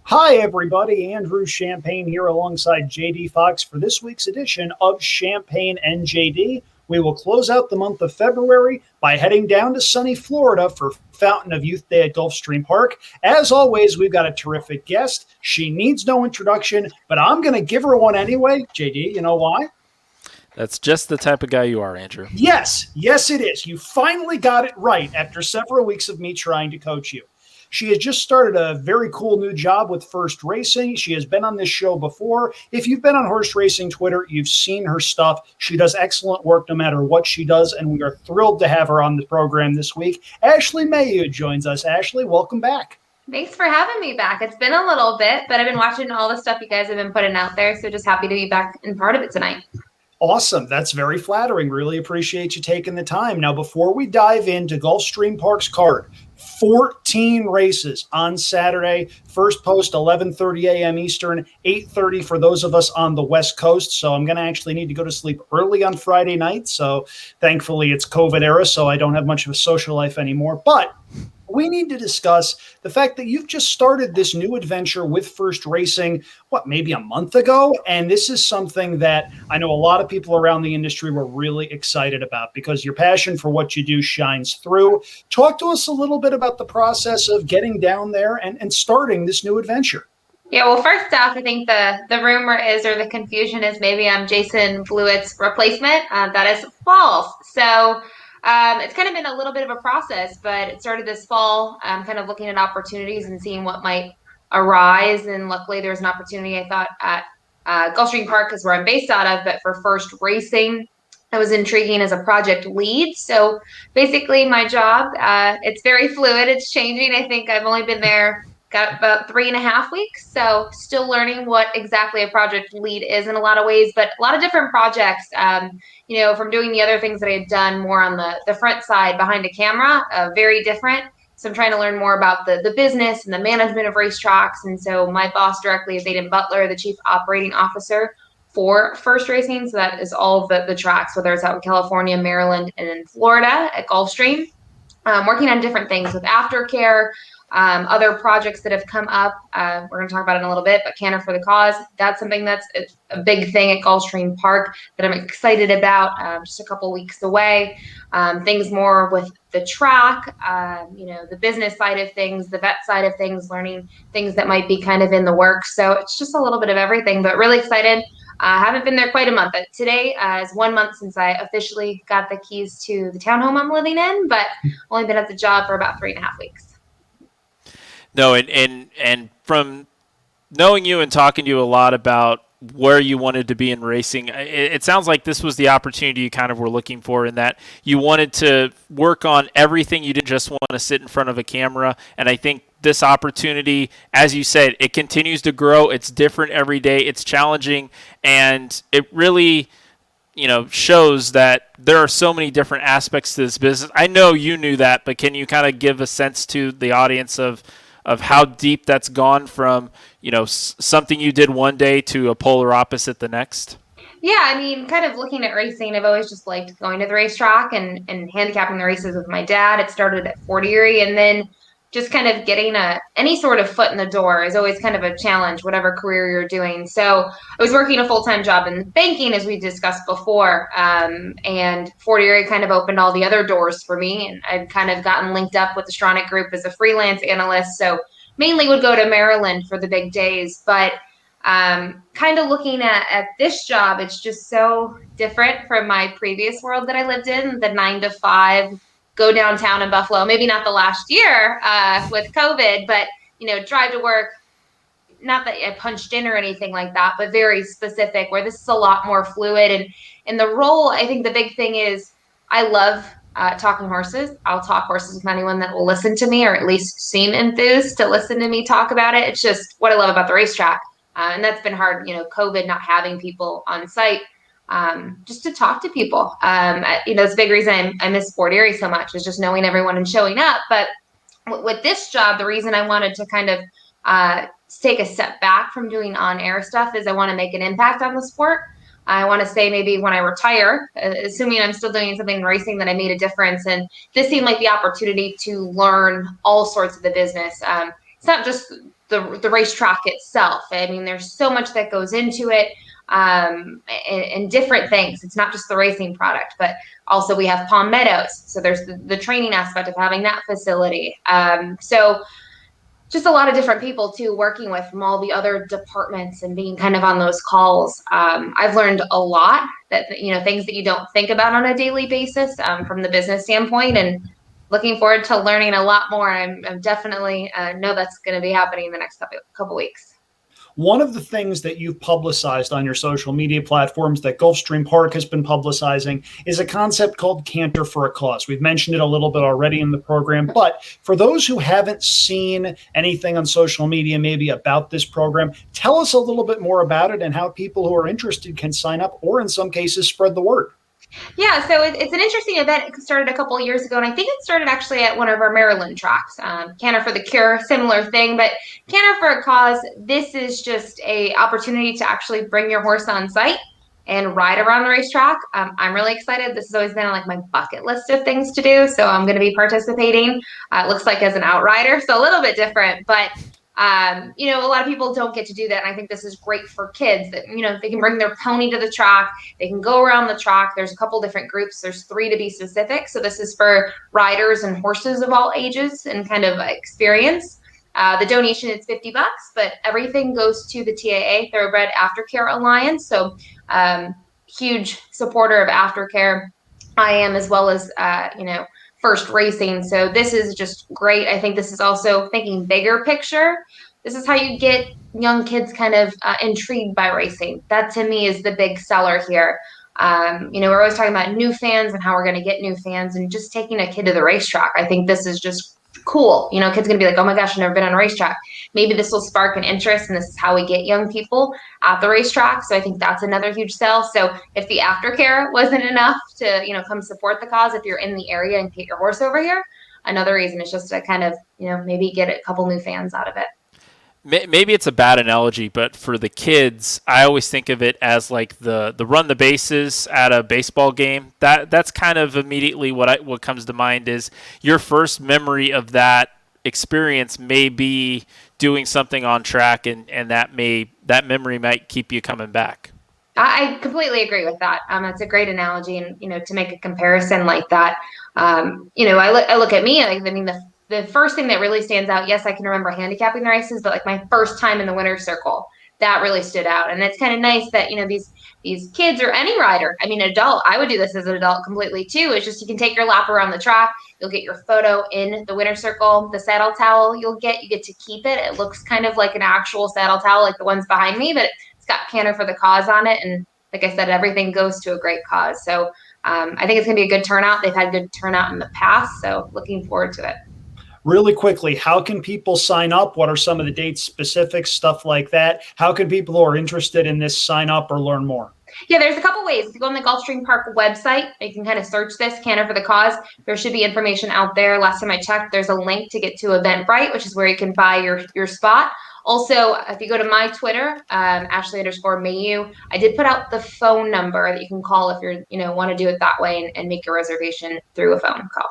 Hi, everybody. Andrew Champagne here alongside JD Fox for this week's edition of Champagne and JD. We will close out the month of February by heading down to sunny Florida for Fountain of Youth Day at Gulfstream Park. As always, we've got a terrific guest. She needs no introduction, but I'm going to give her one anyway. JD, you know why? That's just the type of guy you are, Andrew. Yes, it is. You finally got it right after several weeks of me trying to coach you. She has just started a very cool new job with First Racing. She has been on this show before. If you've been on Horse Racing Twitter, you've seen her stuff. She does excellent work no matter what she does, and we are thrilled to have her on the program this week. Ashley Mailloux joins us. Ashley, welcome back. Thanks for having me back. It's been a little bit, but I've been watching all the stuff you guys have been putting out there, so just happy to be back and part of it tonight. Awesome. That's very flattering. Really appreciate you taking the time. Now, before we dive into Gulfstream Park's card, 14 races on Saturday. First post, 11:30 a.m. Eastern, 8:30 for those of us on the West Coast. So I'm going to actually need to go to sleep early on Friday night. So thankfully it's COVID era, so I don't have much of a social life anymore. But we need to discuss the fact that you've just started this new adventure with First Racing, maybe a month ago? And this is something that I know a lot of people around the industry were really excited about because your passion for what you do shines through. Talk to us a little bit about the process of getting down there and starting this new adventure. Yeah, well, first off, I think the rumor is, or the confusion is, maybe I'm Jason Blewett's replacement. That is false. So it's kind of been a little bit of a process, but it started this fall, kind of looking at opportunities and seeing what might arise. And luckily there was an opportunity, I thought, at Gulfstream Park is where I'm based out of, but for First Racing, it was intriguing as a project lead. So basically my job, it's very fluid. It's changing. I think I've only been there, got about 3.5 weeks. So still learning what exactly a project lead is in a lot of ways, but a lot of different projects, from doing the other things that I had done more on the front side behind a camera, very different. So I'm trying to learn more about the business and the management of racetracks. And so my boss directly is Aiden Butler, the chief operating officer for First Racing. So that is all of the tracks, whether it's out in California, Maryland, and in Florida at Gulfstream. Working on different things with aftercare, other projects that have come up. We're going to talk about it in a little bit, but Canter for the Cause, that's something that's a big thing at Gulfstream Park that I'm excited about, just a couple weeks away. Things more with the track, the business side of things, the vet side of things, learning things that might be kind of in the works. So it's just a little bit of everything, but really excited. I haven't been there quite a month. Today is 1 month since I officially got the keys to the townhome I'm living in, but only been at the job for about 3.5 weeks. No, and from knowing you and talking to you a lot about where you wanted to be in racing, it sounds like this was the opportunity you kind of were looking for, in that you wanted to work on everything. You didn't just want to sit in front of a camera. And I think this opportunity, as you said, it continues to grow. It's different every day. It's challenging. And it really, shows that there are so many different aspects to this business. I know you knew that, but can you kind of give a sense to the audience of how deep that's gone from, something you did one day to a polar opposite the next? Yeah, I mean, kind of looking at racing, I've always just liked going to the racetrack and handicapping the races with my dad. It started at Fort Erie, and then just kind of getting any sort of foot in the door is always kind of a challenge, whatever career you're doing. So I was working a full-time job in banking, as we discussed before, and Fort Erie kind of opened all the other doors for me, and I've kind of gotten linked up with the Stronach Group as a freelance analyst, so mainly would go to Maryland for the big days. But kind of looking at this job, it's just so different from my previous world that I lived in, the 9 to 5, go downtown in Buffalo, maybe not the last year with COVID, but, drive to work. Not that I punched in or anything like that, but very specific, where this is a lot more fluid. And in the role, I think the big thing is I love talking horses. I'll talk horses with anyone that will listen to me, or at least seem enthused to listen to me talk about it. It's just what I love about the racetrack. And that's been hard, COVID, not having people on site. Just to talk to people. It's a big reason I miss Fort Erie so much, is just knowing everyone and showing up. But with this job, the reason I wanted to kind of take a step back from doing on-air stuff is I want to make an impact on the sport. I want to say maybe when I retire, assuming I'm still doing something in racing, that I made a difference. And this seemed like the opportunity to learn all sorts of the business. it's not just the racetrack itself. I mean, there's so much that goes into it, and different things. It's not just the racing product, but also we have Palm Meadows. So there's the training aspect of having that facility. So just a lot of different people too, working with from all the other departments and being kind of on those calls. I've learned a lot that, things that you don't think about on a daily basis, from the business standpoint, and looking forward to learning a lot more. I'm definitely know that's going to be happening in the next couple weeks. One of the things that you've publicized on your social media platforms that Gulfstream Park has been publicizing is a concept called Canter for a Cause. We've mentioned it a little bit already in the program, but for those who haven't seen anything on social media maybe about this program, tell us a little bit more about it and how people who are interested can sign up, or in some cases spread the word. Yeah, so it's an interesting event. It started a couple of years ago, and I think it started actually at one of our Maryland tracks. Canter for the Cure, similar thing, but Canter for a Cause, this is just a opportunity to actually bring your horse on site and ride around the racetrack. I'm really excited. This has always been on like my bucket list of things to do, so I'm going to be participating. It looks like as an outrider, so a little bit different, but a lot of people don't get to do that. And I think this is great for kids that, they can bring their pony to the track. They can go around the track. There's a couple different groups. There's 3 to be specific. So this is for riders and horses of all ages and kind of experience. The donation is $50, but everything goes to the TAA, Thoroughbred Aftercare Alliance. So huge supporter of aftercare. I am, as well as, First Racing. So this is just great. I think this is also thinking bigger picture. This is how you get young kids kind of intrigued by racing. That to me is the big seller here. We're always talking about new fans and how we're going to get new fans, and just taking a kid to the racetrack. I think this is just cool. Kids going to be like, oh my gosh, I've never been on a racetrack. Maybe this will spark an interest, and this is how we get young people at the racetrack. So I think that's another huge sell. So if the aftercare wasn't enough to, come support the cause, if you're in the area and get your horse over here, another reason is just to kind of, maybe get a couple new fans out of it. Maybe it's a bad analogy, but for the kids, I always think of it as like the run the bases at a baseball game. That's kind of immediately what comes to mind is your first memory of that experience may be doing something on track, and that memory might keep you coming back. I completely agree with that. It's a great analogy, and to make a comparison like that, I look at me. The first thing that really stands out, yes, I can remember handicapping the races, but like my first time in the winner's circle, that really stood out. And it's kind of nice that, these kids, or any rider, adult, I would do this as an adult completely too. It's just, you can take your lap around the track. You'll get your photo in the winner's circle. The saddle towel you get to keep it. It looks kind of like an actual saddle towel, like the ones behind me, but it's got Canter for the Cause on it. And like I said, everything goes to a great cause. So I think it's going to be a good turnout. They've had good turnout in the past, so looking forward to it. Really quickly, how can people sign up? What are some of the dates, specifics, stuff like that? How can people who are interested in this sign up or learn more? Yeah, there's a couple ways. If you go on the Gulfstream Park website, you can kind of search this, Canter for the Cause. There should be information out there. Last time I checked, there's a link to get to Eventbrite, which is where you can buy your spot. Also, if you go to my Twitter, Ashley_Mailloux, I did put out the phone number that you can call if you're, want to do it that way and make your reservation through a phone call.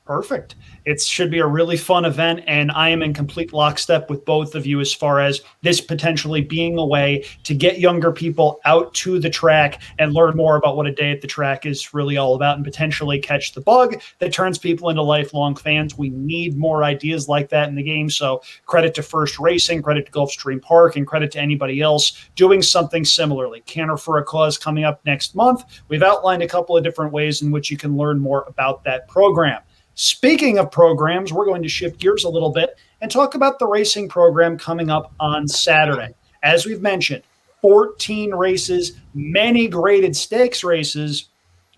Perfect. It should be a really fun event, and I am in complete lockstep with both of you as far as this potentially being a way to get younger people out to the track and learn more about what a day at the track is really all about, and potentially catch the bug that turns people into lifelong fans. We need more ideas like that in the game, so credit to First Racing, credit to Gulfstream Park, and credit to anybody else doing something similarly. Canter for a Cause coming up next month. We've outlined a couple of different ways in which you can learn more about that program. Speaking of programs, we're going to shift gears a little bit and talk about the racing program coming up on Saturday. As we've mentioned, 14 races, many graded stakes races,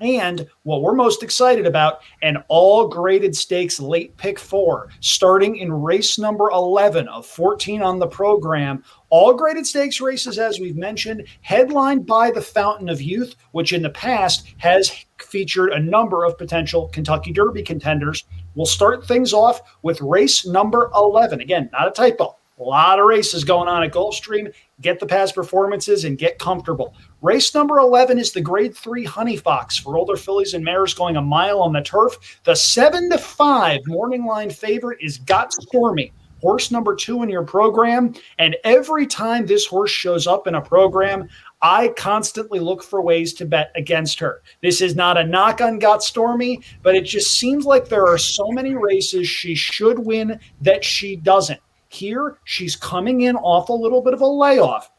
and what we're most excited about, an all-graded stakes late pick 4, starting in race number 11 of 14 on the program. All graded stakes races, as we've mentioned, headlined by the Fountain of Youth, which in the past has featured a number of potential Kentucky Derby contenders. We'll start things off with race number 11. Again, not a typo. A lot of races going on at Gulfstream. Get the past performances and get comfortable. Race number 11 is the Grade 3 Honey Fox for older fillies and mares going a mile on the turf. The 7-5 morning line favorite is Got Stormy, horse number 2 in your program. And every time this horse shows up in a program, I constantly look for ways to bet against her. This is not a knock on Got Stormy, but it just seems like there are so many races she should win that she doesn't. Here, she's coming in off a little bit of a layoff.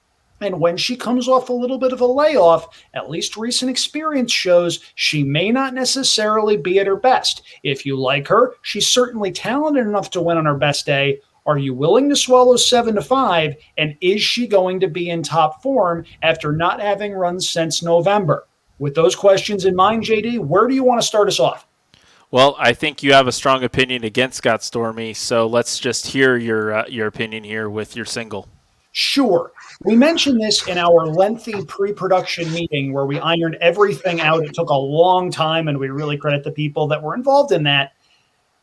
And when she comes off a little bit of a layoff, at least recent experience shows she may not necessarily be at her best. If you like her, she's certainly talented enough to win on her best day. Are you willing to swallow 7-5? And is she going to be in top form after not having run since November? With those questions in mind, JD, where do you want to start us off? Well, I think you have a strong opinion against Got Stormy, so let's just hear your opinion here with your single. Sure. We mentioned this in our lengthy pre-production meeting where we ironed everything out. It took a long time, and we really credit the people that were involved in that.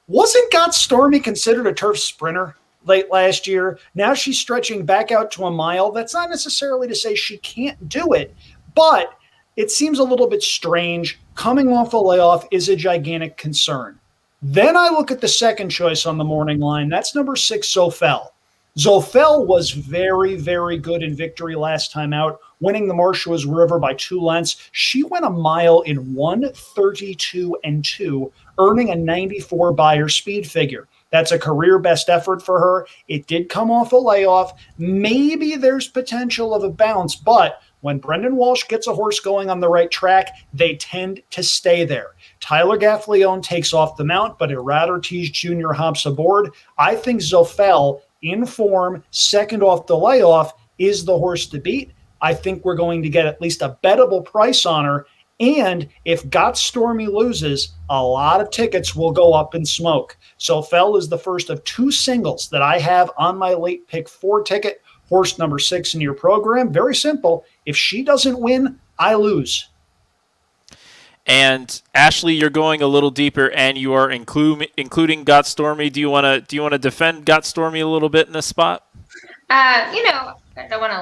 Wasn't Got Stormy considered a turf sprinter late last year? Now she's stretching back out to a mile. That's not necessarily to say she can't do it, but it seems a little bit strange. Coming off a layoff is a gigantic concern. Then I look at the second choice on the morning line. That's number 6, Zofel. Zofel was very, very good in victory last time out, winning the Marshalls River by 2 lengths. She went a mile in 1:32.2, earning a 94 buyer speed figure. That's a career best effort for her. It did come off a layoff. Maybe there's potential of a bounce, but when Brendan Walsh gets a horse going on the right track, they tend to stay there. Tyler Gaffleone takes off the mount, but Irad Ortiz Jr. hops aboard. I think Zofel, in form, second off the layoff, is the horse to beat. I think we're going to get at least a bettable price on her. And if Got Stormy loses, a lot of tickets will go up in smoke. Zofel is the first of 2 singles that I have on my late pick 4 ticket, horse number 6 in your program. Very simple. If she doesn't win, I lose. And Ashley, you're going a little deeper, and you are including Got Stormy. Do you want to defend Got Stormy a little bit in this spot? I don't want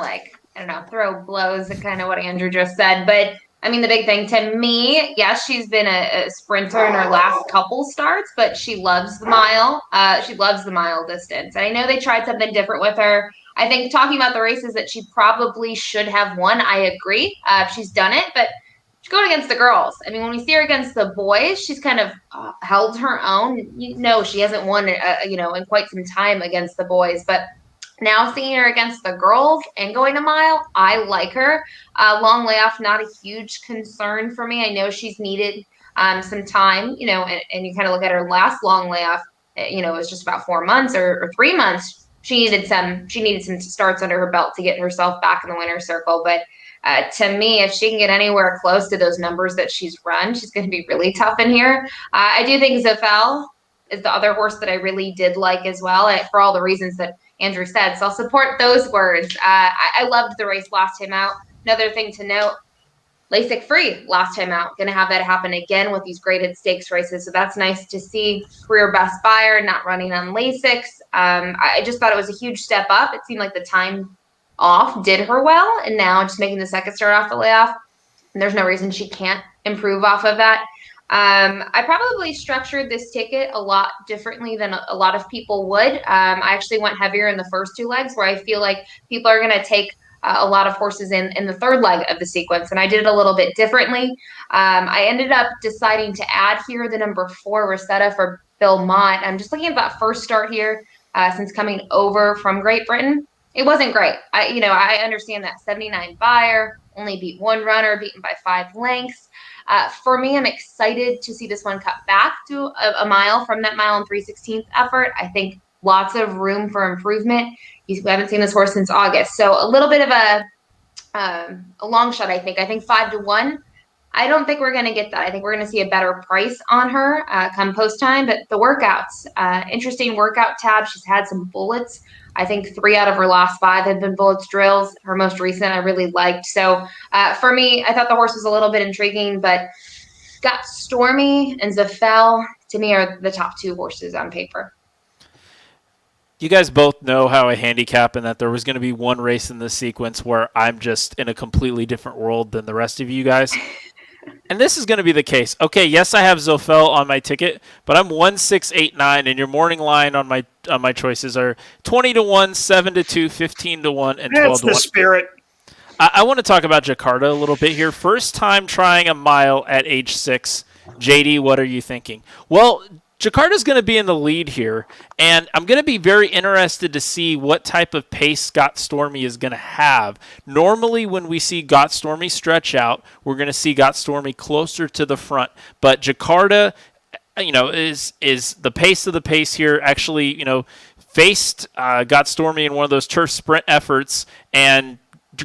to throw blows at kind of what Andrew just said, but I mean, the big thing to me, yes, she's been a sprinter in her last couple starts, but she loves the mile. She loves the mile distance. And I know they tried something different with her. I think talking about the races that she probably should have won, I agree. She's done it, but she's going against the girls. I mean, when we see her against the boys, she's kind of held her own. She hasn't won, in quite some time against the boys. But now seeing her against the girls and going a mile, I like her. Long layoff, not a huge concern for me. I know she's needed some time, and you kind of look at her last long layoff, it was just about 4 months or 3 months. She needed some starts under her belt to get herself back in the winner's circle. But to me, if she can get anywhere close to those numbers that she's run, she's going to be really tough in here. I do think Zofel is the other horse that I really did like as well, for all the reasons that Andrew said. So I'll support those words. I loved the race last time out. Another thing to note, LASIK free last time out. Going to have that happen again with these graded stakes races. So that's nice to see. Career best buyer, not running on LASIKs. I just thought it was a huge step up. It seemed like the time off did her well. And now just making the second start off the layoff, and there's no reason she can't improve off of that. I probably structured this ticket a lot differently than a lot of people would. I actually went heavier in the first 2 legs, where I feel like people are going to take a lot of horses in the third leg of the sequence, and I did it a little bit differently. I ended up deciding to add here the number 4 Rosetta for Bill Mott. I'm just looking at that first start here since coming over from Great Britain. It wasn't great. I understand that 79 buyer, only beat 1 runner, beaten by 5 lengths. For me, I'm excited to see this one cut back to a mile from that mile and 3/16 effort. I think lots of room for improvement. We haven't seen this horse since August. So a little bit of a long shot, I think. I think 5-1. I don't think we're going to get that. I think we're going to see a better price on her come post time. But the workouts, interesting workout tab. She's had some bullets. I think 3 out of her last 5 have been bullets drills. Her most recent I really liked. So for me, I thought the horse was a little bit intriguing, but Got Stormy and Zofel, to me, are the top 2 horses on paper. You guys both know how I handicap, and that there was going to be one race in this sequence where I'm just in a completely different world than the rest of you guys. And this is going to be the case. Okay, yes, I have Zofel on my ticket, but I'm 1-6-8-9, and your morning line on my my choices are 20-1, 7-2, 15-1, and 12-1. That's the spirit. I want to talk about Jakarta a little bit here. First time trying a mile at age 6. JD, what are you thinking? Well, Jakarta's going to be in the lead here, and I'm going to be very interested to see what type of pace Scott Stormy is going to have. Normally, when we see Got Stormy stretch out, we're going to see Got Stormy closer to the front, but Jakarta, is the pace of the pace here. Actually, faced Got Stormy in one of those turf sprint efforts, and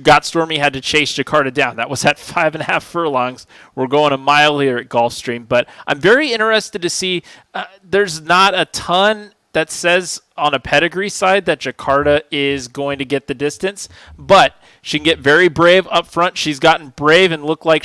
Got Stormy had to chase Jakarta down. That was at 5.5 furlongs. We're going a mile here at Gulfstream, but I'm very interested to see. There's not a ton that says on a pedigree side that Jakarta is going to get the distance, but she can get very brave up front. She's gotten brave and looked like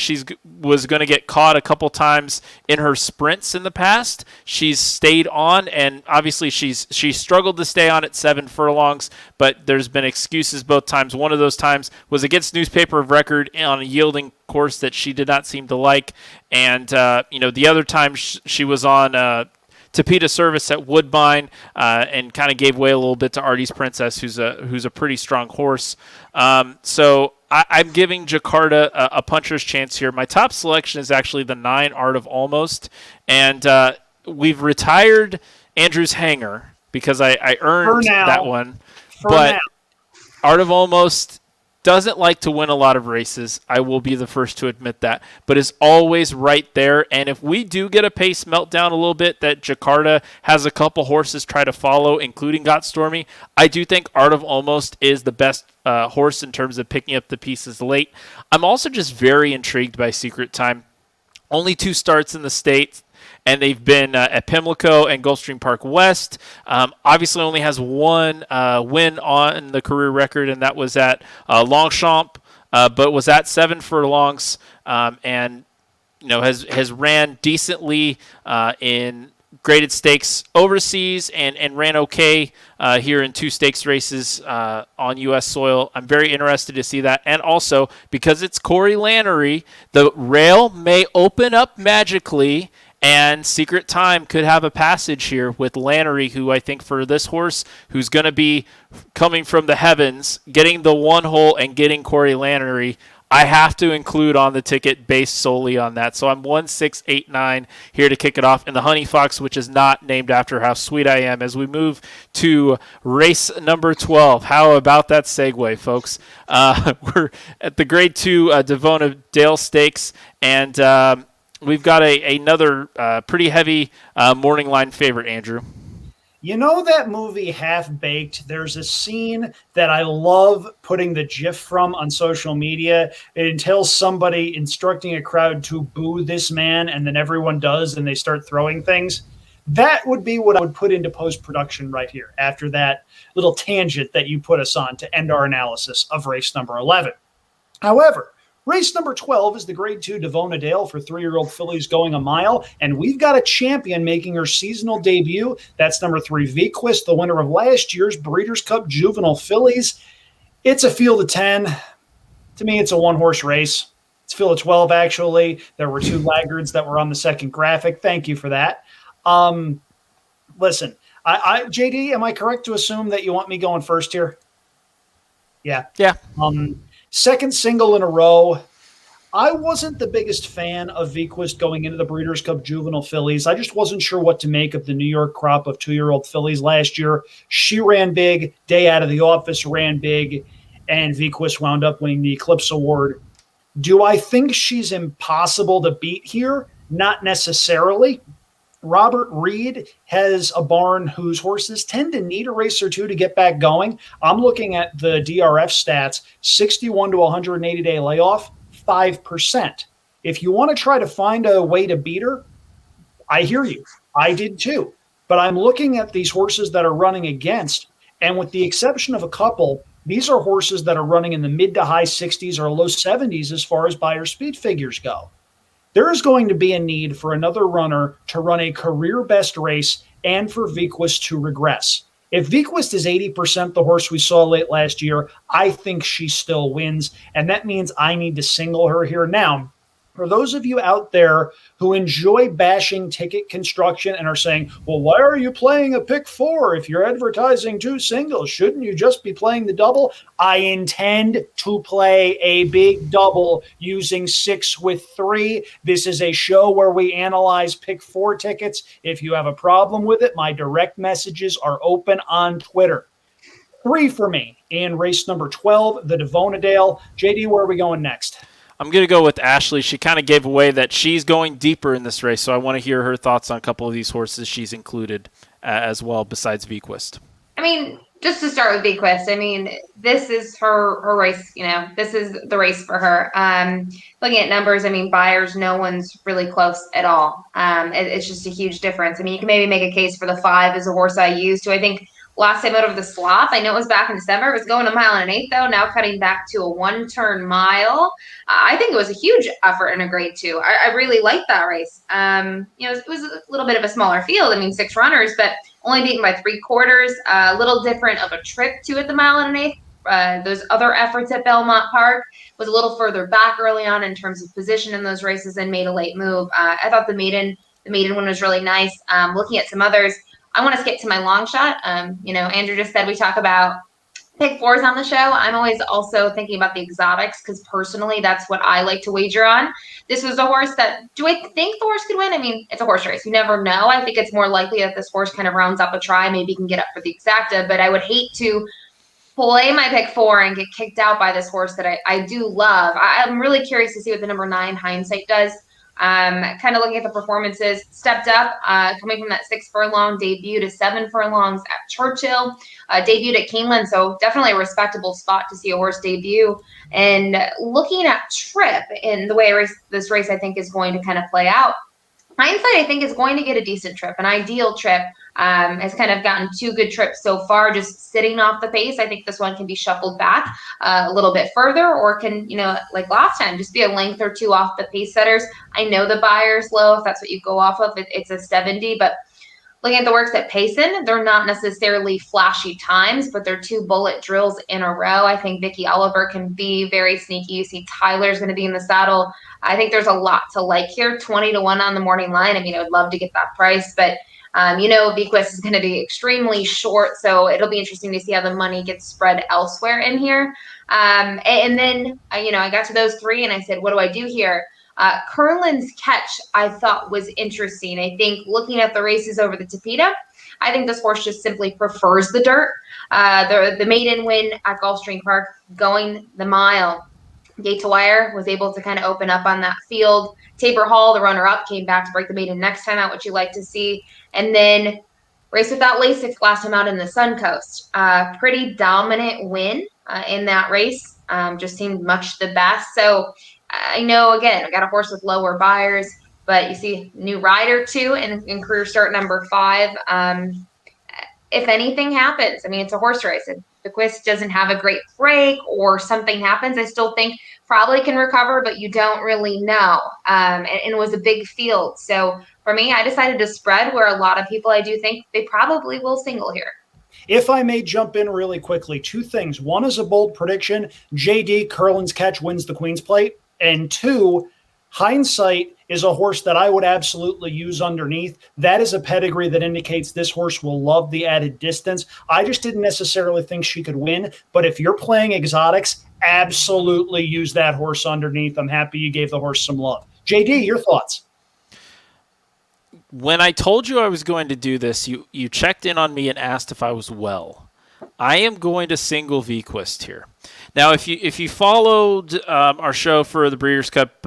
was going to get caught a couple times in her sprints in the past. She's stayed on, and obviously she struggled to stay on at 7 furlongs, but there's been excuses both times. One of those times was against Newspaper of Record on a yielding course that she did not seem to like, and the other time she was on Tapeta Service at Woodbine and kind of gave way a little bit to Artie's Princess, who's a pretty strong horse. So I'm giving Jakarta a puncher's chance here. My top selection is actually the 9 Art of Almost, and we've retired Andrew's Hanger because I earned that one. But Art of Almost doesn't like to win a lot of races. I will be the first to admit that, but is always right there. And if we do get a pace meltdown a little bit that Jakarta has a couple horses try to follow, including Got Stormy, I do think Art of Almost is the best horse in terms of picking up the pieces late. I'm also just very intrigued by Secret Time. Only 2 starts in the state, and they've been at Pimlico and Gulfstream Park West. Obviously only has 1 win on the career record, and that was at Longchamp, but was at 7 furlongs, and has ran decently in graded stakes overseas and ran okay here in 2 stakes races on U.S. soil. I'm very interested to see that. And also, because it's Corey Lannery, the rail may open up magically, and Secret Time could have a passage here with Lannery, who I think for this horse, who's going to be coming from the heavens, getting the 1 hole and getting Corey Lannery, I have to include on the ticket based solely on that. So I'm 1, 6, 8, 9 here to kick it off. And the Honey Fox, which is not named after how sweet I am, as we move to race number 12. How about that segue, folks? We're at the Grade 2 DAVONA Dale Stakes, and we've got another pretty heavy morning line favorite, Andrew. You know that movie Half-Baked? There's a scene that I love putting the GIF from on social media. It entails somebody instructing a crowd to boo this man, and then everyone does, and they start throwing things. That would be what I would put into post-production right here after that little tangent that you put us on to end our analysis of race number 11. However, race number 12 is the Grade 2 DAVONA Dale for 3-year-old fillies going a mile, and we've got a champion making her seasonal debut. That's number 3, Vequist, the winner of last year's Breeders' Cup Juvenile Fillies. It's a field of 10. To me, it's a 1-horse race. It's a field of 12, actually. There were 2 laggards that were on the second graphic. Thank you for that. Listen, JD, am I correct to assume that you want me going first here? Yeah. Yeah. Second single in a row. I wasn't the biggest fan of Vequist going into the Breeders' Cup Juvenile Fillies. I just wasn't sure what to make of the New York crop of 2-year-old fillies last year. She ran big. Day Out of the Office ran big. And Vequist wound up winning the Eclipse Award. Do I think she's impossible to beat here? Not necessarily. Robert Reed has a barn whose horses tend to need a race or 2 to get back going. I'm looking at the DRF stats, 61 to 180-day layoff, 5%. If you want to try to find a way to beat her, I hear you. I did too. But I'm looking at these horses that are running against, and with the exception of a couple, these are horses that are running in the mid to high 60s or low 70s as far as buyer speed figures go. There is going to be a need for another runner to run a career best race and for Vequist to regress. If Vequist is 80% the horse we saw late last year, I think she still wins, and that means I need to single her here. Now, For those of you out there who enjoy bashing ticket construction and are saying, well, why are you playing a pick four if you're advertising two singles? Shouldn't you just be playing the double? I intend to play a big double using 6 with 3. This is a show where we analyze pick four tickets. If you have a problem with it, my direct messages are open on Twitter. 3 for me in race number 12, the DAVONA Dale. JD, where are we going next? I'm going to go with Ashley. She kind of gave away that she's going deeper in this race, so I want to hear her thoughts on a couple of these horses she's included as well, besides Vequist. I mean, just to start with Vequist, I mean, this is her race. This is the race for her. Looking at numbers, I mean, buyers, no one's really close at all. It's just a huge difference. I mean, you can maybe make a case for the 5 as a horse I used, who I think last time out over the slop, I know it was back in December. It was going a mile and an eighth, though, now cutting back to a 1-turn mile. I think it was a huge effort in a grade 2. I really liked that race. It was a little bit of a smaller field. I mean, 6 runners, but only beaten by 3/4. A little different of a trip to at the mile and an eighth. Those other efforts at Belmont Park was a little further back early on in terms of position in those races and made a late move. I thought the maiden one was really nice. Looking at some others, I want to skip to my long shot. Andrew just said we talk about pick fours on the show. I'm always also thinking about the exotics because personally, that's what I like to wager on. This was a horse that, do I think the horse could win? I mean, it's a horse race. You never know. I think it's more likely that this horse kind of rounds up a try, maybe can get up for the exacta, but I would hate to play my pick 4 and get kicked out by this horse that I do love. I'm really curious to see what the number 9 Hindsight does. Kind of looking at the performances, stepped up, coming from that 6 furlong debut to 7 furlongs at Churchill, debuted at Keeneland, so definitely a respectable spot to see a horse debut. And looking at trip and the way this race I think is going to kind of play out, Hindsight, I think, is going to get a decent trip, an ideal trip. Has kind of gotten 2 good trips so far, just sitting off the pace. I think this one can be shuffled back a little bit further, or can, like last time, just be a length or 2 off the pace setters. I know the buyer's low, if that's what you go off of, it's a 70, but looking at the works at Payson, they're not necessarily flashy times, but they're 2 bullet drills in a row. I think Vicky Oliver can be very sneaky. You see Tyler's going to be in the saddle. I think there's a lot to like here. 20-1 on the morning line. I mean, I would love to get that price, but Vequist is going to be extremely short, so it'll be interesting to see how the money gets spread elsewhere in here. And then, I got to those 3 and I said, what do I do here? Curlin's Catch, I thought, was interesting. I think looking at the races over the Tapeta, I think this horse just simply prefers the dirt. The maiden win at Gulfstream Park, going the mile. Gate to Wire was able to kind of open up on that field. Tabor Hall, the runner-up, came back to break the maiden next time out, which you like to see. And then Race Without Lasix last time out in the Suncoast. Pretty dominant win in that race. Just seemed much the best. So I know, again, I got a horse with lower buyers, but you see new rider too in career start number 5. If anything happens, I mean, it's a horse race. If Vequist doesn't have a great break or something happens, I still think probably can recover, but you don't really know. And it was a big field. So for me, I decided to spread where a lot of people, I do think they probably will single here. If I may jump in really quickly, 2 things. 1 is a bold prediction. JD, Curlin's Catch wins the Queen's Plate. And 2, Hindsight is a horse that I would absolutely use underneath. That is a pedigree that indicates this horse will love the added distance. I just didn't necessarily think she could win, but if you're playing exotics, absolutely use that horse underneath. I'm happy you gave the horse some love. JD, your thoughts? When I told you I was going to do this, you checked in on me and asked if I was well. I am going to single Vequist here. Now, if you followed our show for the Breeders' Cup,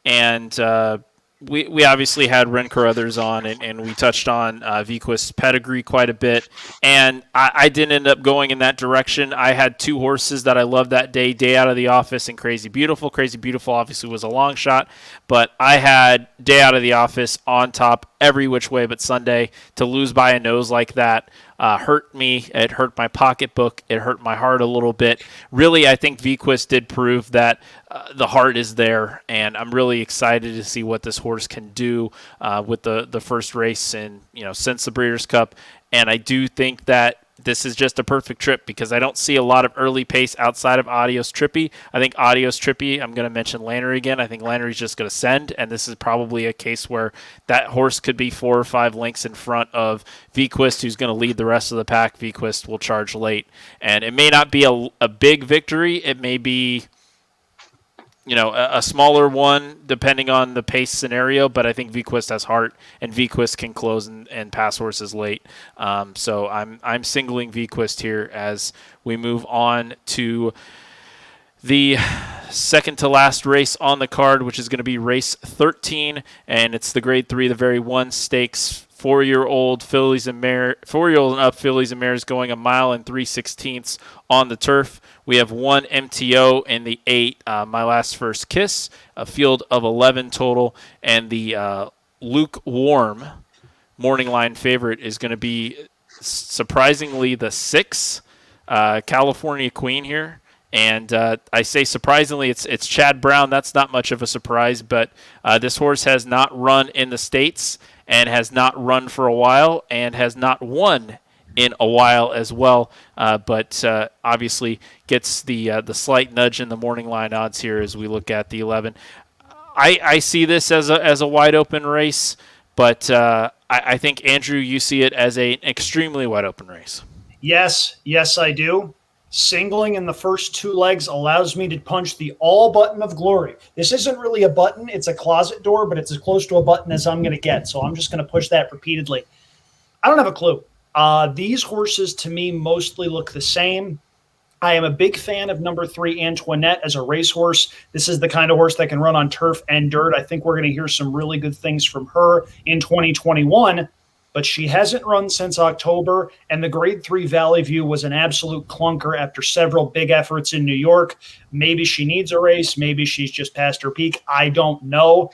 and we obviously had Ren Carruthers on, and we touched on Vequist's pedigree quite a bit, and I didn't end up going in that direction. I had 2 horses that I loved that day, Day Out of the Office and Crazy Beautiful. Crazy Beautiful obviously was a long shot, but I had Day Out of the Office on top every which way but Sunday. To lose by a nose like that hurt me. It hurt my pocketbook. It hurt my heart a little bit. Really, I think Vequist did prove that the heart is there, and I'm really excited to see what this horse can do with the first race since the Breeders' Cup. And I do think that this is just a perfect trip because I don't see a lot of early pace outside of Adios Trippy. I think Adios Trippy, I'm going to mention Lannery again. I think Lannery's just going to send, and this is probably a case where that horse could be 4 or 5 lengths in front of Vequist, who's going to lead the rest of the pack. Vequist will charge late, and it may not be a big victory. It may be a smaller one depending on the pace scenario, but I think Vequist has heart, and Vequist can close and pass horses late. So I'm singling Vequist here as we move on to the second to last race on the card, which is going to be race 13, and it's the Grade 3, the very one stakes. 4-year-old fillies and mare, 4-year-old and up fillies and mares going 1 mile and 3/16 on the turf. We have 1 MTO in the 8, My Last First Kiss, a field of 11 total, and the lukewarm morning line favorite is going to be surprisingly the 6, California Queen here. And I say surprisingly, it's Chad Brown. That's not much of a surprise, but this horse has not run in the States and has not run for a while and has not won in a while as well. But obviously gets the slight nudge in the morning line odds here as we look at the 11. I see this as a wide open race, but I think, Andrew, you see it as an extremely wide open race. Yes, I do. Singling in the first 2 legs allows me to punch the all button of glory. This isn't really a button. It's a closet door, but it's as close to a button as I'm going to get. So I'm just going to push that repeatedly. I don't have a clue. These horses to me mostly look the same. I am a big fan of number 3, Antoinette, as a racehorse. This is the kind of horse that can run on turf and dirt. I think we're going to hear some really good things from her in 2021. But she hasn't run since October, and the Grade 3 Valley View was an absolute clunker after several big efforts in New York. Maybe she needs a race. Maybe she's just past her peak. I don't know.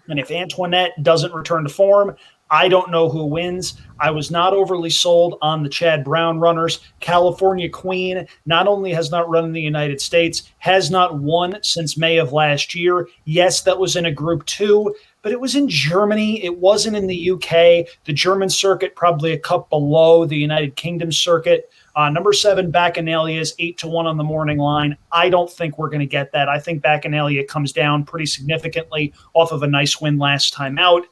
And if Antoinette doesn't return to form, I don't know who wins. I was not overly sold on the Chad Brown runners. California Queen not only has not run in the United States, has not won since May of last year. Yes, that was in a Group 2, but it was in Germany. It wasn't in the UK. The German circuit probably a cup below the United Kingdom circuit. Number 7, Bacchanalia is 8-1 on the morning line. I don't think we're going to get that. I think Bacchanalia comes down pretty significantly off of a nice win last time out.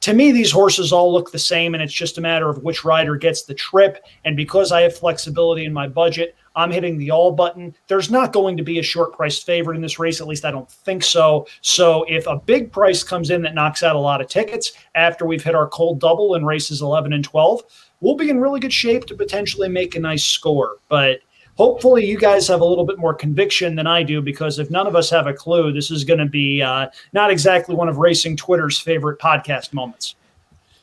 To me, these horses all look the same, and it's just a matter of which rider gets the trip. And because I have flexibility in my budget, I'm hitting the all button. There's not going to be a short-priced favorite in this race. At least I don't think so. So if a big price comes in that knocks out a lot of tickets after we've hit our cold double in races 11 and 12, we'll be in really good shape to potentially make a nice score. But hopefully you guys have a little bit more conviction than I do, because if none of us have a clue, this is going to be not exactly one of Racing Twitter's favorite podcast moments.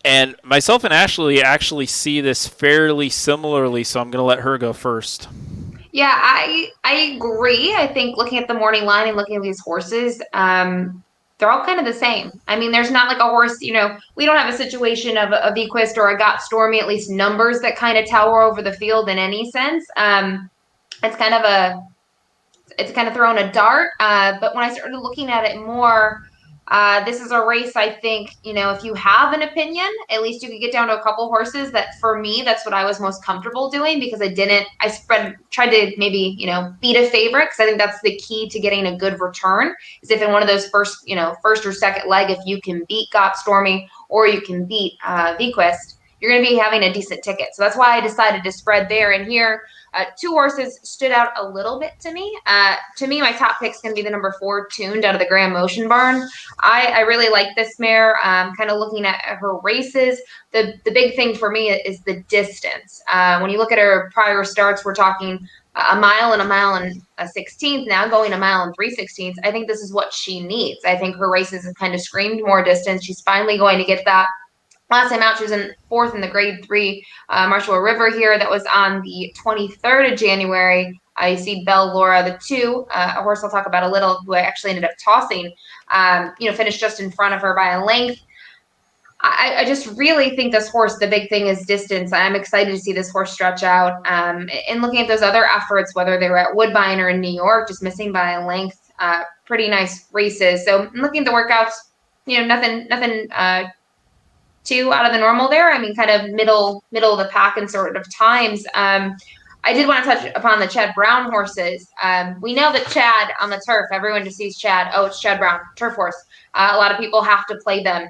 And myself and Ashley actually see this fairly similarly, so I'm going to let her go first. Yeah, I agree. I think looking at the morning line and looking at these horses, they're all kind of the same. I mean, there's not like a horse, we don't have a situation of a Vequist or a Got Stormy, at least numbers that kind of tower over the field in any sense. It's kind of throwing a dart. But when I started looking at it more, this is a race, I think, if you have an opinion, at least you could get down to a couple horses that, for me, that's what I was most comfortable doing, because I tried to maybe, beat a favorite, because I think that's the key to getting a good return, is if in one of those first or second leg, if you can beat Got Stormy or you can beat Vequist, you're going to be having a decent ticket. So that's why I decided to spread there. And here, 2 horses stood out a little bit to me. To me, my top pick is going to be the number 4, Tuned, out of the Grand Motion Barn. I really like this mare. Kind of looking at her races, the big thing for me is the distance. When you look at her prior starts, we're talking a mile and 1.16 now, going 1 mile and 3/16. I think this is what she needs. I think her races have kind of screamed more distance. She's finally going to get that. Last time out, she was in 4th in the Grade 3 Marshall River here. That was on the 23rd of January. I see Belle Laura, the 2, a horse I'll talk about a little, who I actually ended up tossing, finished just in front of her by a length. I just really think this horse, the big thing is distance. I'm excited to see this horse stretch out. And looking at those other efforts, whether they were at Woodbine or in New York, just missing by a length, pretty nice races. So I'm looking at the workouts, nothing 2 out of the normal there. I mean, kind of middle of the pack in sort of times. I did want to touch upon the Chad Brown horses. We know that Chad on the turf, everyone just sees Chad. Oh, it's Chad Brown, turf horse. A lot of people have to play them.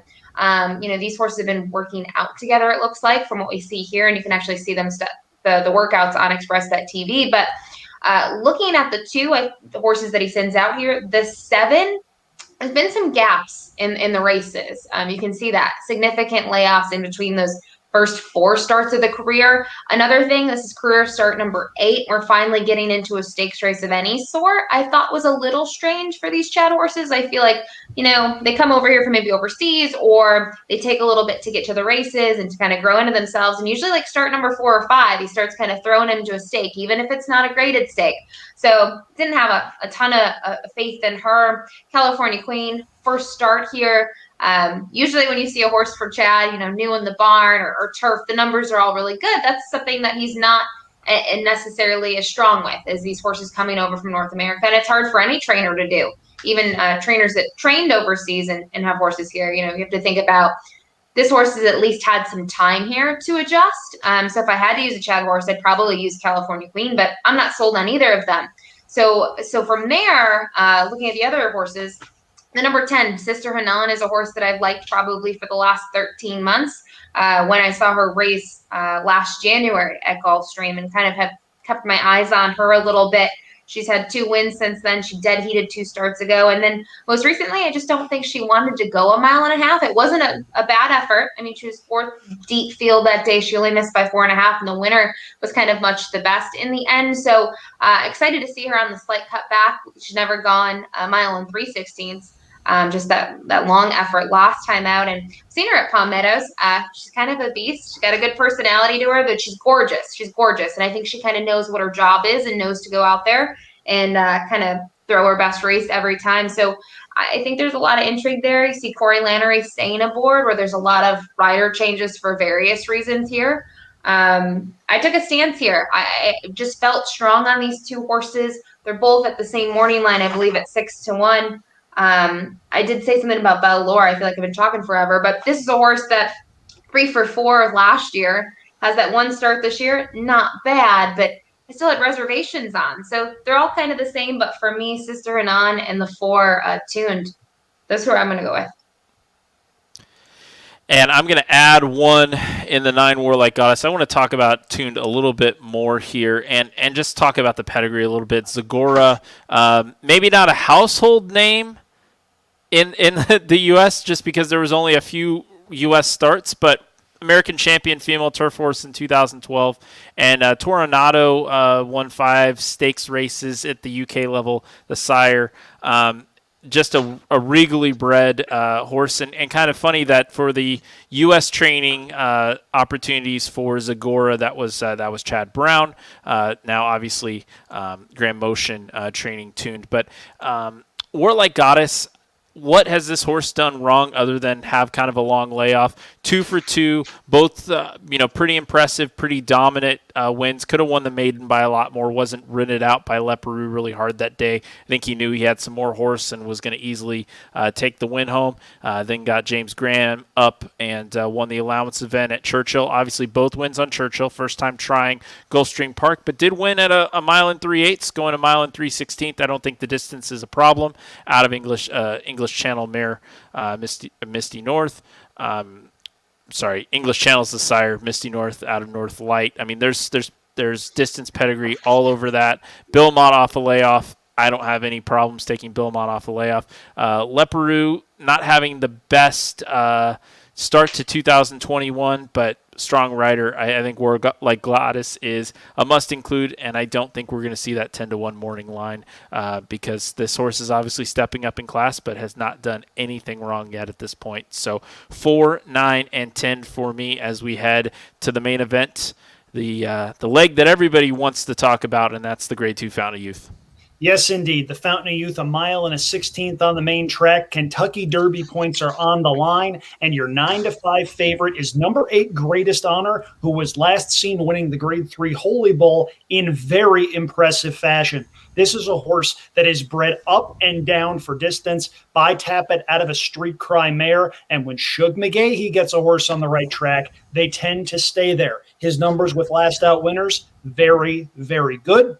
These horses have been working out together, it looks like, from what we see here, and you can actually see them the workouts on Express.tv. But looking at the 2 the horses that he sends out here, the 7, there's been some gaps in the races. You can see that significant layoffs in between those first 4 starts of the career. Another thing, this is career start number 8. We're finally getting into a stakes race of any sort. I thought was a little strange for these Chad horses. I feel like, they come over here from maybe overseas, or they take a little bit to get to the races and to kind of grow into themselves. And usually like start number 4 or 5, he starts kind of throwing him into a stake, even if it's not a graded stake. So didn't have a ton of faith in her. California Queen, first start here. Usually when you see a horse for Chad, new in the barn or turf, the numbers are all really good. That's something that he's not necessarily as strong with, as these horses coming over from North America. And it's hard for any trainer to do, even trainers that trained overseas and have horses here. You have to think about, this horse has at least had some time here to adjust. So if I had to use a Chad horse, I'd probably use California Queen, but I'm not sold on either of them. So from there, looking at the other horses, the number 10, Sister Hanan, is a horse that I've liked probably for the last 13 months. When I saw her race last January at Gulfstream, and kind of have kept my eyes on her a little bit. She's had 2 wins since then. She dead heated 2 starts ago. And then most recently, I just don't think she wanted to go a mile and a half. It wasn't a bad effort. I mean, she was 4th deep field that day. She only missed by 4.5, and the winner was kind of much the best in the end. So excited to see her on the slight cutback. She's never gone a mile and 3/16. Just that long effort last time out. And seen her at Palm Meadows. She's kind of a beast. She's got a good personality to her, but she's gorgeous. She's gorgeous. And I think she kind of knows what her job is and knows to go out there and kind of throw her best race every time. So I think there's a lot of intrigue there. You see Corey Lannery staying aboard, where there's a lot of rider changes for various reasons here. I took a stance here. I just felt strong on these 2 horses. They're both at the same morning line, I believe, at 6-1. I did say something about Belle Lore. I feel like I've been talking forever, but this is a horse that 3 for 4 last year, has that 1 start this year. Not bad, but I still had reservations on. So they're all kind of the same, but for me, Sister Hanan and the 4 Tuned, that's who I'm going to go with. And I'm going to add 1 in the 9 Warlike Goddess. I want to talk about Tuned a little bit more here and just talk about the pedigree a little bit. Zagora, maybe not a household name in the U.S. just because there was only a few U.S. starts, but American champion female turf horse in 2012, and Toronado won 5 stakes races at the U.K. level, the sire. Just a regally bred horse, and kind of funny that for the U.S. training opportunities for Zagora, that was Chad Brown. Now, obviously, Grand Motion training Tuned. But Warlike Goddess, what has this horse done wrong other than have kind of a long layoff? 2 for 2, both pretty impressive, pretty dominant wins. Could have won the maiden by a lot more. Wasn't ridden out by Leparoux really hard that day. I think he knew he had some more horse and was going to easily take the win home. Then got James Graham up and won the allowance event at Churchill. Obviously, both wins on Churchill. First time trying Gulfstream Park, but did win at a mile and 3/8, going a mile and 3/16. I don't think the distance is a problem out of English Channel mare Misty North. English Channel's the sire, Misty North out of North Light. I mean, there's distance pedigree all over that. Bill Mott off a layoff. I don't have any problems taking Bill Mott off a layoff. Leparoux not having the best start to 2021, but strong rider. I think Warlike Goddess is a must include, and I don't think we're going to see that 10-1 morning line because this horse is obviously stepping up in class, but has not done anything wrong yet at this point. So 4, 9, and 10 for me as we head to the main event, the leg that everybody wants to talk about, and that's the Grade 2 Fountain of Youth. Yes, indeed. The Fountain of Youth, a mile and a 16th on the main track. Kentucky Derby points are on the line, and your 9-5 favorite is number 8 Greatest Honor, who was last seen winning the Grade 3 Holy Bull in very impressive fashion. This is a horse that is bred up and down for distance by Tappet out of a Street Cry mare, and when Shug McGahee gets a horse on the right track, they tend to stay there. His numbers with last out winners, very, very good.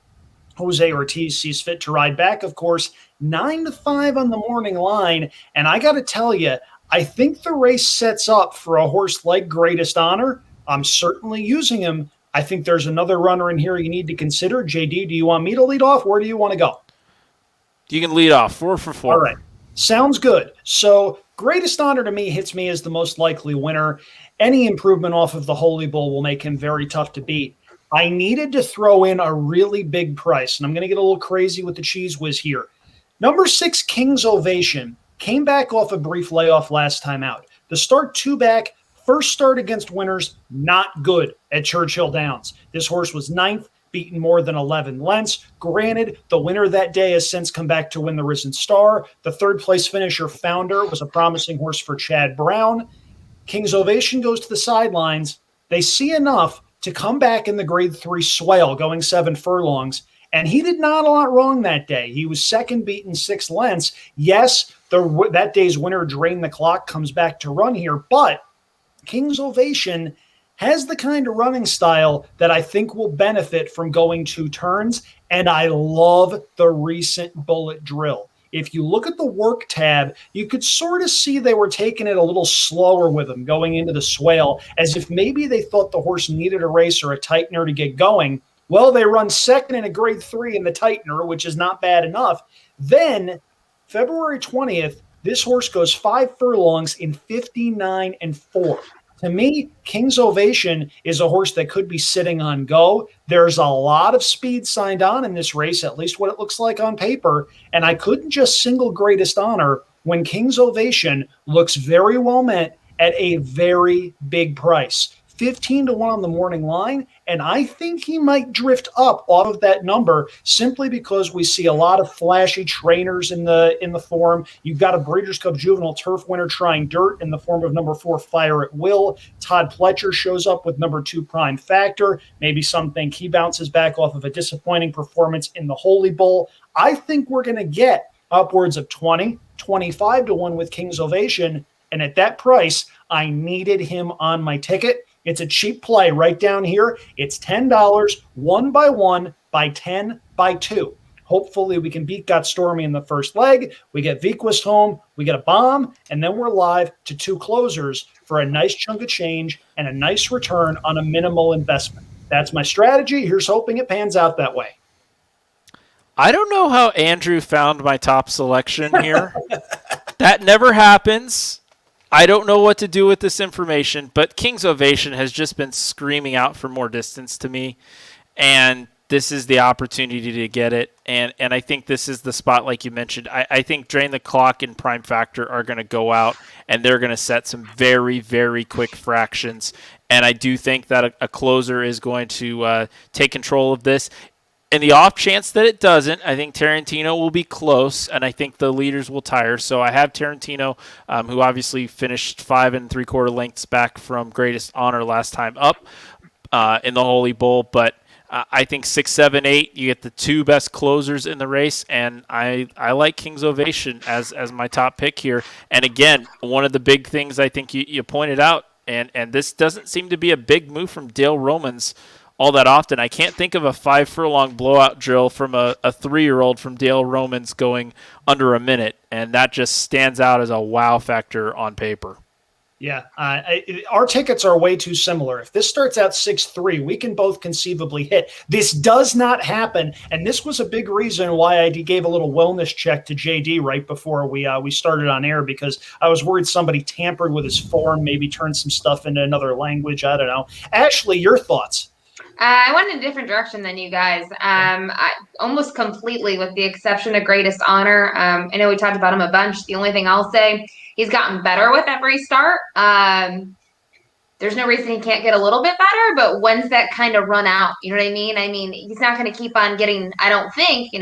Jose Ortiz sees fit to ride back, of course, 9-5 on the morning line. And I got to tell you, I think the race sets up for a horse like Greatest Honor. I'm certainly using him. I think there's another runner in here you need to consider. JD, do you want me to lead off? Where do you want to go? You can lead off 4 for 4. All right. Sounds good. So Greatest Honor to me hits me as the most likely winner. Any improvement off of the Holy Bull will make him very tough to beat. I needed to throw in a really big price, and I'm going to get a little crazy with the cheese whiz here. Number 6, King's Ovation, came back off a brief layoff last time out. The start 2 back, first start against winners, not good at Churchill Downs. This horse was 9th, beaten more than 11 lengths. Granted, the winner that day has since come back to win the Risen Star. The third place finisher, Founder, was a promising horse for Chad Brown. King's Ovation goes to the sidelines. They see enough to come back in the Grade 3 Swale, going 7 furlongs. And he did not a lot wrong that day. He was second, beaten 6 lengths. Yes, that day's winner, Drain the Clock, comes back to run here. But King's Ovation has the kind of running style that I think will benefit from going 2 turns. And I love the recent bullet drill. If you look at the work tab, you could sort of see they were taking it a little slower with him going into the Swale, as if maybe they thought the horse needed a race or a tightener to get going. Well, they run second in a Grade 3 in the tightener, which is not bad enough. Then, February 20th, this horse goes 5 furlongs in 59-4. To me, King's Ovation is a horse that could be sitting on go. There's a lot of speed signed on in this race, at least what it looks like on paper, and I couldn't just single Greatest Honor when King's Ovation looks very well met at a very big price. 15-1 on the morning line, and I think he might drift up off of that number simply because we see a lot of flashy trainers in the form. You've got a Breeders' Cup Juvenile Turf winner trying dirt in the form of number 4 Fire at Will. Todd Pletcher shows up with number 2 Prime Factor. Maybe some think he bounces back off of a disappointing performance in the Holy Bull. I think we're going to get upwards of 20, 25-1 with King's Ovation, and at that price, I needed him on my ticket. It's a cheap play right down here. It's $10, 1 by 1 by 10 by 2. Hopefully we can beat Got Stormy in the first leg. We get Vequist home, we get a bomb, and then we're live to 2 closers for a nice chunk of change and a nice return on a minimal investment. That's my strategy. Here's hoping it pans out that way. I don't know how Andrew found my top selection here. That never happens. I don't know what to do with this information, but King's Ovation has just been screaming out for more distance to me, and this is the opportunity to get it. And I think this is the spot, like you mentioned. I think Drain the Clock and Prime Factor are going to go out, and they're going to set some very, very quick fractions. And I do think that a closer is going to take control of this. In the off chance that it doesn't, I think Tarantino will be close, and I think the leaders will tire. So I have Tarantino, who obviously finished 5 3/4 lengths back from Greatest Honor last time up in the Holy Bull. But I think 6, 7, 8, you get the 2 best closers in the race, and I like King's Ovation as my top pick here. And again, one of the big things I think you pointed out, and this doesn't seem to be a big move from Dale Romans all that often. I can't think of a 5 furlong blowout drill from a 3-year-old from Dale Romans going under a minute, and that just stands out as a wow factor on paper. Yeah, our tickets are way too similar. If this starts out 6-3, we can both conceivably hit. This does not happen, and this was a big reason why I gave a little wellness check to JD right before we started on air, because I was worried somebody tampered with his form, maybe turned some stuff into another language. I don't know. Ashley, your thoughts? I went in a different direction than you guys. I almost completely, with the exception of Greatest Honor. I know we talked about him a bunch. The only thing I'll say, he's gotten better with every start. There's there's no reason he can't get a little bit better, but when's that kind of run out? You know what I mean? I mean, he's not going to keep on getting, I don't think,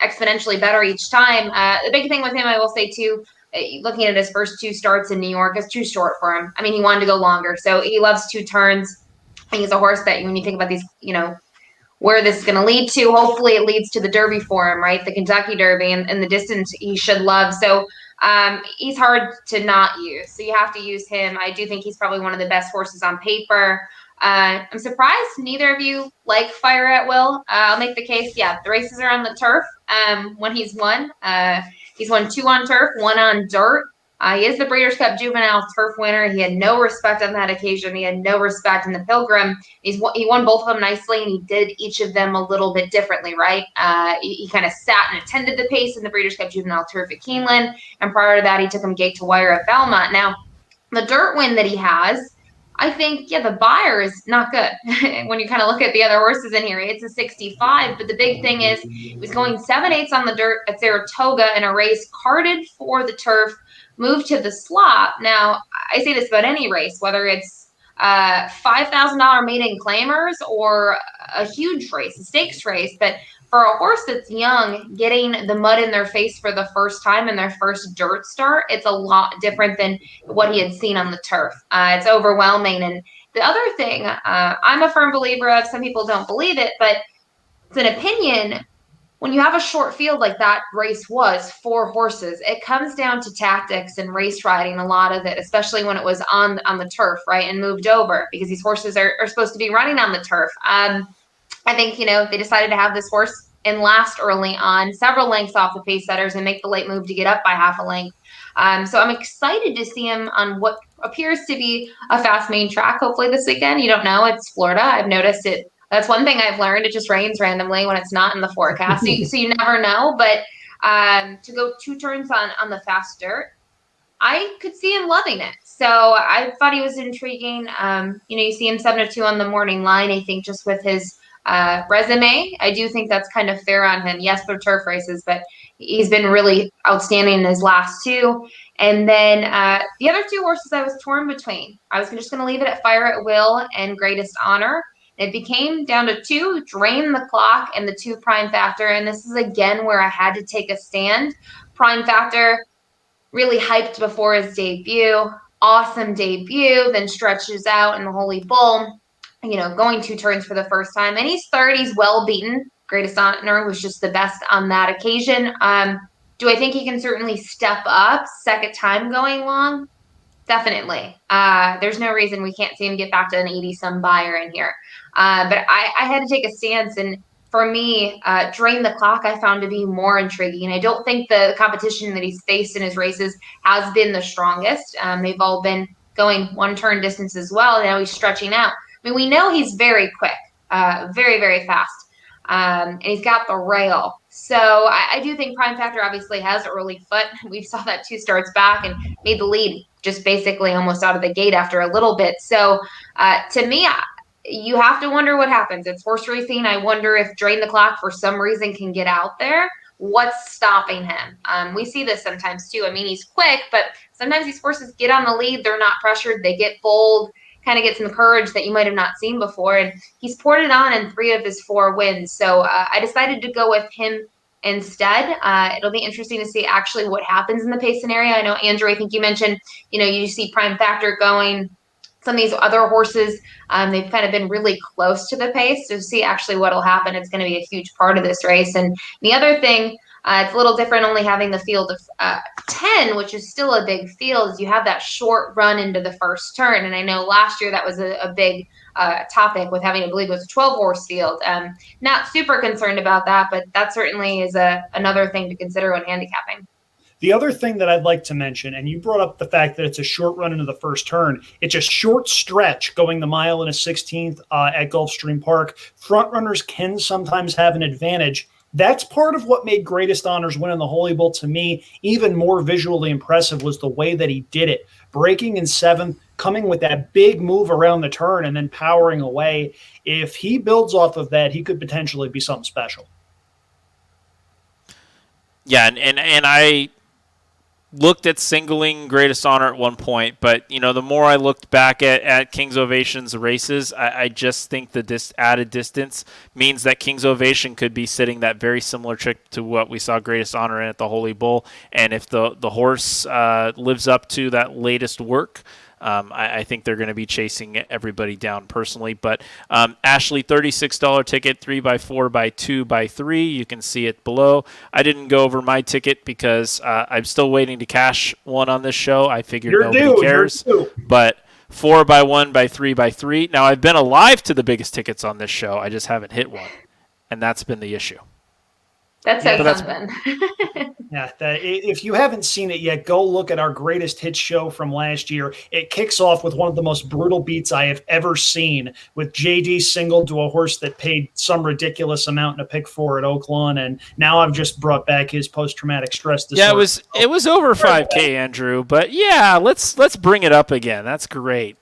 exponentially better each time. The big thing with him, I will say too, looking at his first 2 starts in New York, is too short for him. I mean, he wanted to go longer, so he loves 2 turns. I think he's a horse that when you think about these, where this is going to lead to. Hopefully, it leads to the Derby for him, right? The Kentucky Derby and the distance he should love. So he's hard to not use. So you have to use him. I do think he's probably one of the best horses on paper. I'm surprised neither of you like Fire at Will. I'll make the case. Yeah, the races are on the turf when he's won. He's won 2 on turf, 1 on dirt. He is the Breeders' Cup Juvenile Turf winner. He had no respect on that occasion. He had no respect in the Pilgrim. He won both of them nicely, and he did each of them a little bit differently, right? He kind of sat and attended the pace in the Breeders' Cup Juvenile Turf at Keeneland, and prior to that, he took him gate to wire at Belmont. Now, the dirt win that he has, I think, the Beyer is not good. When you kind of look at the other horses in here, it's a 65, but the big thing is he was going 7/8 on the dirt at Saratoga in a race carted for the turf, moved to the slop. Now, I say this about any race, whether it's $5,000 maiden claimers or a huge race, a stakes race, but for a horse that's young, getting the mud in their face for the first time in their first dirt start, it's a lot different than what he had seen on the turf. It's overwhelming. And the other thing, I'm a firm believer of, some people don't believe it, but it's an opinion. When you have a short field like that race was, 4 horses, it comes down to tactics and race riding, a lot of it, especially when it was on the turf, right, and moved over, because these horses are supposed to be running on the turf. I think, they decided to have this horse in last early on, several lengths off the pace setters, and make the late move to get up by half a length. So I'm excited to see him on what appears to be a fast main track, hopefully this weekend. You don't know. It's Florida. I've noticed it. That's one thing I've learned. It just rains randomly when it's not in the forecast. So you never know. But to go 2 turns on the fast dirt, I could see him loving it. So I thought he was intriguing. You see him 7-2 on the morning line, I think, just with his resume. I do think that's kind of fair on him. Yes, they're turf races, but he's been really outstanding in his last 2. And then the other 2 horses I was torn between. I was just going to leave it at Fire at Will and Greatest Honor. It became down to 2, Drain the Clock, and the 2 Prime Factor. And this is, again, where I had to take a stand. Prime Factor, really hyped before his debut. Awesome debut, then stretches out in the Holy Bull, going 2 turns for the first time. And he's third. He's well beaten. Greatest Honor was just the best on that occasion. Do I think he can certainly step up second time going long? Definitely. There's no reason we can't see him get back to an 80-some Beyer in here. But I had to take a stance, and for me, Drain the Clock I found to be more intriguing. I don't think the competition that he's faced in his races has been the strongest. They've all been going 1-turn distance as well. Now he's stretching out. I mean, we know he's very quick, very, very fast. And he's got the rail. So I do think Prime Factor obviously has early foot. We saw that 2 starts back and made the lead just basically almost out of the gate after a little bit. So to me, you have to wonder what happens. It's horse racing. I wonder if Drain the Clock for some reason can get out there. What's stopping him? We see this sometimes too. I mean, he's quick, but sometimes these horses get on the lead. They're not pressured. They get bold, kind of get some courage that you might have not seen before. And he's poured it on in 3 of his 4 wins. So I decided to go with him instead. It'll be interesting to see actually what happens in the pace scenario. I know, Andrew, I think you mentioned, you see Prime Factor going. Some of these other horses, they've kind of been really close to the pace. So to see actually what will happen, it's going to be a huge part of this race. And the other thing, it's a little different only having the field of 10, which is still a big field, is you have that short run into the first turn. And I know last year that was a big topic with having, I believe it was a 12-horse field. Not super concerned about that, but that certainly is another thing to consider when handicapping. The other thing that I'd like to mention, and you brought up the fact that it's a short run into the first turn, it's a short stretch going the 1 1/16 at Gulfstream Park. Front runners can sometimes have an advantage. That's part of what made Greatest Honors win in the Holy Bull to me even more visually impressive, was the way that he did it. Breaking in 7th, coming with that big move around the turn, and then powering away. If he builds off of that, he could potentially be something special. Yeah, and looked at singling Greatest Honor at one point, but the more I looked back at King's Ovation's races, I just think the added distance means that King's Ovation could be sitting that very similar trick to what we saw Greatest Honor in at the Holy Bull, and if the horse lives up to that latest work, I think they're going to be chasing everybody down personally. But Ashley, $36 ticket, 3x4x2 by 3. You can see it below. I didn't go over my ticket because I'm still waiting to cash one on this show. I figured nobody cares. But 4x1 by 3x3. Now, I've been alive to the biggest tickets on this show. I just haven't hit one. And that's been the issue. That says something. Yeah, if you haven't seen it yet, go look at our greatest hits show from last year. It kicks off with one of the most brutal beats I have ever seen, with JD singled to a horse that paid some ridiculous amount in a pick 4 at Oaklawn, and now I've just brought back his post-traumatic stress disorder. Yeah, it was over 5K, Andrew, but yeah, let's bring it up again. That's great.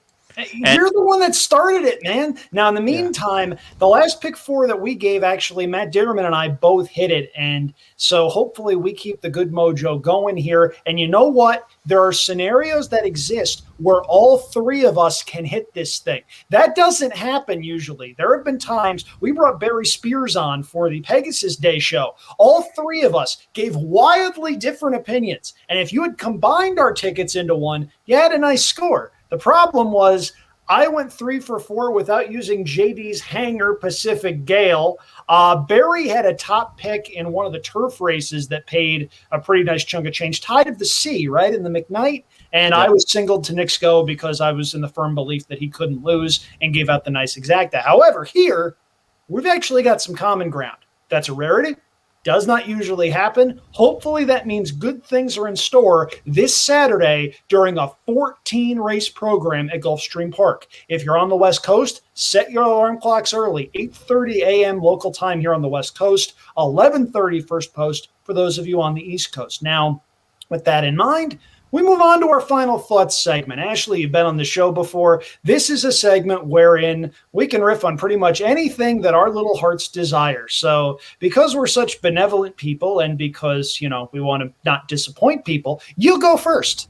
You're the one that started it, man. Now, in the meantime, the last pick 4 that we gave, actually, Matt Ditterman and I both hit it. And so hopefully we keep the good mojo going here. And you know what? There are scenarios that exist where all 3 of us can hit this thing. That doesn't happen usually. There have been times we brought Barry Spears on for the Pegasus Day show. All 3 of us gave wildly different opinions. And if you had combined our tickets into one, you had a nice score. The problem was I went 3 for 4 without using JD's Hanger Pacific Gale. Barry had a top pick in one of the turf races that paid a pretty nice chunk of change. Tide of the Sea, right, in the McKnight. And I was singled to Nick Sco because I was in the firm belief that he couldn't lose and gave out the nice exacta. However, here, we've actually got some common ground. That's a rarity. Does not usually happen. Hopefully that means good things are in store this Saturday during a 14-race program at Gulfstream Park. If you're on the West Coast, set your alarm clocks early. 8:30 a.m. local time here on the West Coast, 11:30 first post for those of you on the East Coast. Now, with that in mind, we move on to our final thoughts segment. Ashley, you've been on the show before. This is a segment wherein we can riff on pretty much anything that our little hearts desire. So because we're such benevolent people and because, we want to not disappoint people, you go first.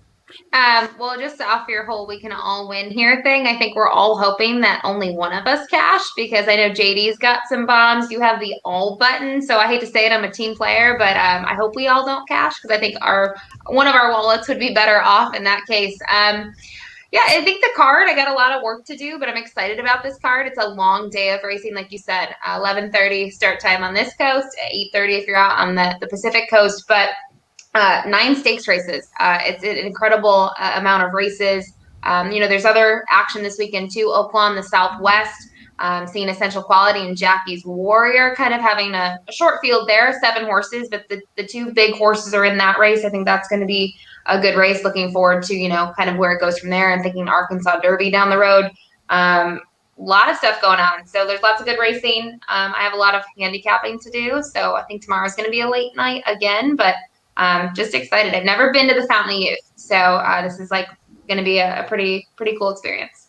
Well, just off your whole we can all win here thing, I think we're all hoping that only one of us cash, because I know JD's got some bombs. You have the all button, so I hate to say it, I'm a team player, but I hope we all don't cash, because I think one of our wallets would be better off in that case. Yeah, I think the card, I got a lot of work to do, but I'm excited about this card. It's a long day of racing, like you said. 11:30 start time on this coast, 8:30 if you're out on the Pacific coast, but 9 stakes races. It's an incredible amount of races. There's other action this weekend too. Oaklawn, the Southwest, seeing Essential Quality and Jackie's Warrior, kind of having a short field there, 7 horses, but the 2 big horses are in that race. I think that's going to be a good race. Looking forward to, kind of where it goes from there, and thinking Arkansas Derby down the road. A lot of stuff going on. So there's lots of good racing. I have a lot of handicapping to do. So I think tomorrow's going to be a late night again, but just excited. I've never been to the Fountain of Youth, so this is like going to be a pretty cool experience.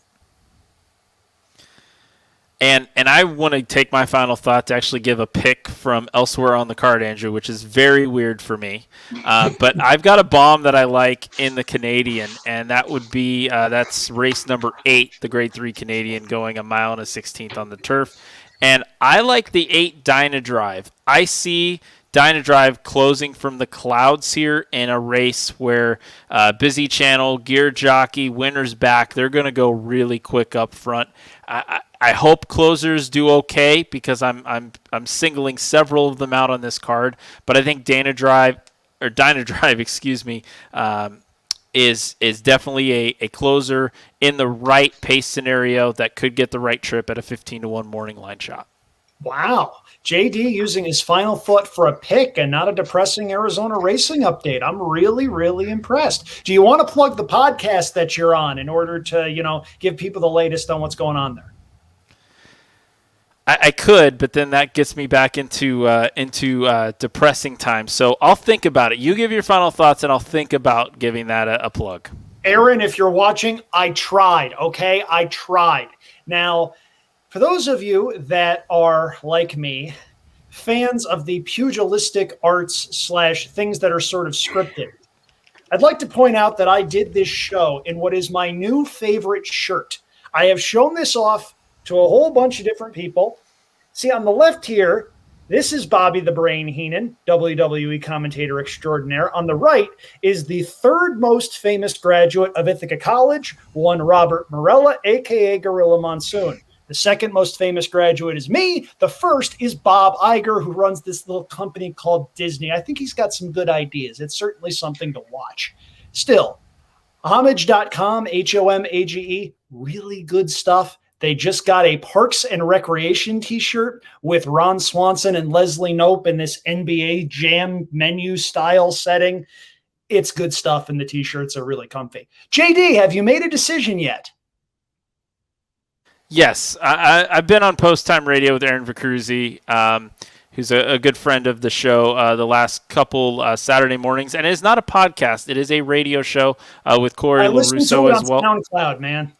And I want to take my final thought to actually give a pick from elsewhere on the card, Andrew, which is very weird for me. But I've got a bomb that I like in the Canadian, and that would be that's race number 8, the Grade 3 Canadian, going 1 mile and a 16th on the turf. And I like the 8 Dyna Drive. I see Dyna Drive closing from the clouds here in a race where Busy Channel, Gear Jockey, Winner's Back, they're going to go really quick up front. I hope closers do okay, because I'm singling several of them out on this card, but I think Dyna Drive, is definitely a closer in the right pace scenario that could get the right trip at a 15-1 morning line shot. Wow. JD using his final thought for a pick and not a depressing Arizona racing update. I'm really, really impressed. Do you want to plug the podcast that you're on in order to, give people the latest on what's going on there? I could, but then that gets me back into depressing times. So I'll think about it. You give your final thoughts, and I'll think about giving that a plug. Aaron, if you're watching, I tried, okay? I tried. Now, for those of you that are, like me, fans of the pugilistic arts / things that are sort of scripted, I'd like to point out that I did this show in what is my new favorite shirt. I have shown this off to a whole bunch of different people. See, on the left here, this is Bobby the Brain Heenan, WWE commentator extraordinaire. On the right is the third most famous graduate of Ithaca College, one Robert Morella, a.k.a. Gorilla Monsoon. The second most famous graduate is me. The first is Bob Iger, who runs this little company called Disney. I think he's got some good ideas. It's certainly something to watch. Still, homage.com, Homage, really good stuff. They just got a Parks and Recreation t-shirt with Ron Swanson and Leslie Knope in this NBA Jam menu style setting. It's good stuff, and the t-shirts are really comfy. JD, have you made a decision yet? Yes, I've been on Post Time Radio with Aaron Vacruzzi, who's a good friend of the show the last couple Saturday mornings. And it is not a podcast. It is a radio show with Corey LaRusso as well. SoundCloud, man.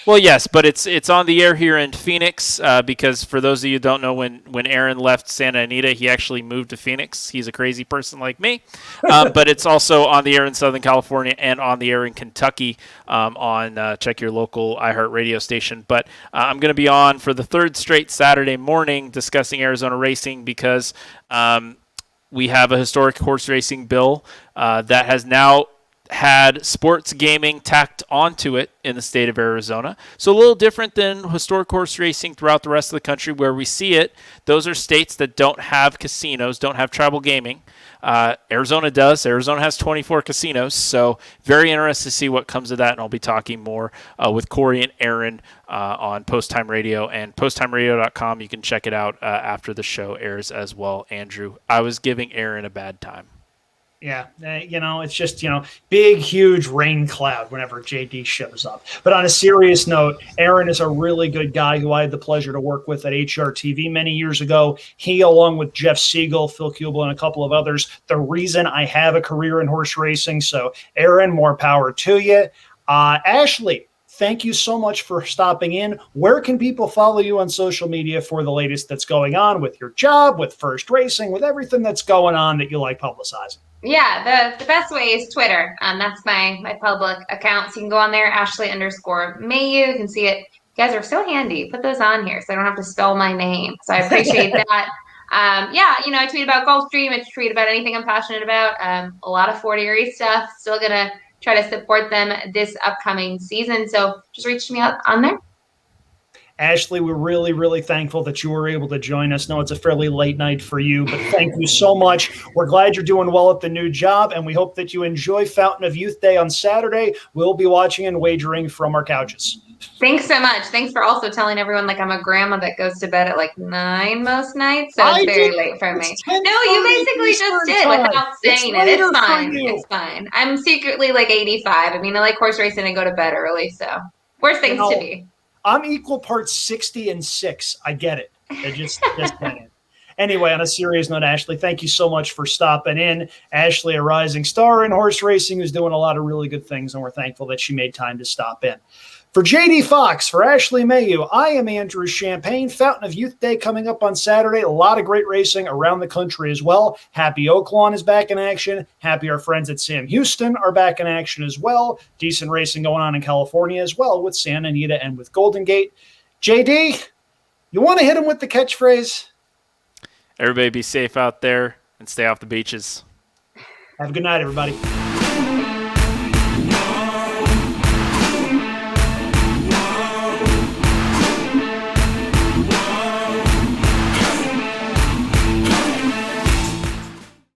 Well, yes, but it's on the air here in Phoenix because for those of you who don't know, when Aaron left Santa Anita, he actually moved to Phoenix. He's a crazy person like me. But it's also on the air in Southern California and on the air in Kentucky on check your local iHeartRadio station. But I'm going to be on for the third straight Saturday morning discussing Arizona racing because we have a historic horse racing bill that has now had sports gaming tacked onto it in the state of Arizona. So a little different than historic horse racing throughout the rest of the country where we see it. Those are states that don't have casinos, don't have tribal gaming. Arizona does. Arizona has 24 casinos, so very interested to see what comes of that, and I'll be talking more with Corey and Aaron on Post Time Radio and posttimeradio.com. You can check it out after the show airs as well, Andrew. I was giving Aaron a bad time. Yeah, it's just, big, huge rain cloud whenever JD shows up. But on a serious note, Aaron is a really good guy who I had the pleasure to work with at HRTV many years ago. He, along with Jeff Siegel, Phil Kubel, and a couple of others, the reason I have a career in horse racing. So, Aaron, more power to you. Ashley, thank you so much for stopping in. Where can people follow you on social media for the latest that's going on with your job, with First Racing, with everything that's going on that you like publicizing? Yeah, the best way is Twitter. That's my public account. So you can go on there, Ashley_Mailloux. You can see it. You guys are so handy. Put those on here so I don't have to spell my name. So I appreciate that. I tweet about Gulfstream. I tweet about anything I'm passionate about. A lot of Fort Erie stuff. Still going to try to support them this upcoming season. So just reach me out on there. Ashley, we're really, really thankful that you were able to join us. No, it's a fairly late night for you, but thank you so much. We're glad you're doing well at the new job, and we hope that you enjoy Fountain of Youth Day on Saturday. We'll be watching and wagering from our couches. Thanks so much. Thanks for also telling everyone I'm a grandma that goes to bed at 9 most nights, so it's very late for me. No, you basically just did without saying it. It's fine. It's fine. I'm secretly 85. I like horse racing and go to bed early, so worst things to be. I'm equal parts 60 and 6. I get it. I just Anyway, on a serious note, Ashley, thank you so much for stopping in. Ashley, a rising star in horse racing, who's doing a lot of really good things, and we're thankful that she made time to stop in. For JD Fox, for Ashley Mailloux, I am Andrew Champagne. Fountain of Youth Day coming up on Saturday. A lot of great racing around the country as well. Happy Oaklawn is back in action. Happy our friends at Sam Houston are back in action as well. Decent racing going on in California as well with Santa Anita and with Golden Gate. JD, you want to hit him with the catchphrase? Everybody be safe out there and stay off the beaches. Have a good night, everybody.